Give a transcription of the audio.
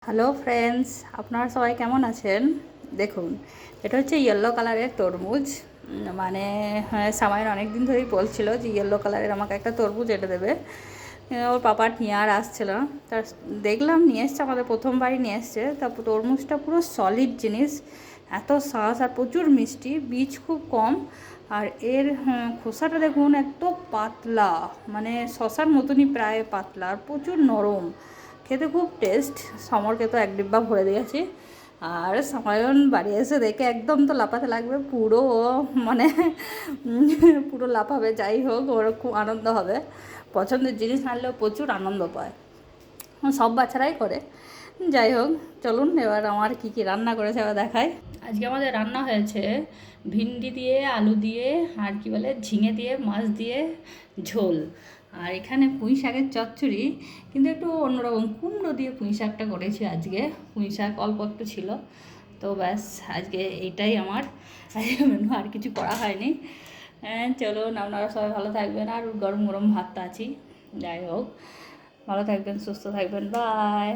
Hello friends, আপনারা সবাই কেমন আছেন? দেখুন, এটা হচ্ছে ইয়েলো কালারের তরমুজ। মানে সামাইন অনেক দিন ধরেই বলছিল যে ইয়েলো কালারের আমাকে একটা তরমুজ এনে দেবে। ওর পাপা নিয়ে আর আসছিল না, তা দেখলাম নিয়ে এসছে, আমাদের প্রথমবারই নিয়ে এসছে। তারপর তরমুজটা পুরো সলিড জিনিস, এত শ্বাস আর প্রচুর মিষ্টি, বীজ খুব কম। আর এর খোসাটা দেখুন এত পাতলা, মানে শশার মতনই প্রায় পাতলা, আর প্রচুর নরম, খেতে খুব টেস্ট। সমরকে তো এক ডিব্বা ভরে দিয়েছি, আর সায়ন বাড়ি এসে দেখে একদম তো লাফাতে লাগবে পুরো, মানে পুরো লাফাবে। যাই হোক, ওর খুব আনন্দ হবে, পছন্দের জিনিস আনলেও প্রচুর আনন্দ পায়, সব বাচ্চারাই করে। যাই হোক, চলুন এবার আমার কী কী রান্না করেছে এবার দেখাই। আজকে আমাদের রান্না হয়েছে ভিন্ডি দিয়ে, আলু দিয়ে, আর কি বলে ঝিঙে দিয়ে, মাছ দিয়ে ঝোল। আর এখানে পুঁই শাকের চচ্চড়ি, কিন্তু একটু অন্যরকম, কুমড়ো দিয়ে পুঁই শাকটা করেছি আজকে। পুঁই শাক অল্প একটু ছিল, তো ব্যাস আজকে এইটাই আমার মেনু, আর কিছু করা হয়নি। চলুন, আপনারা সবাই ভালো থাকবেন, আর গরম গরম ভাতটা আছি। যাই হোক, ভালো থাকবেন, সুস্থ থাকবেন, বাই।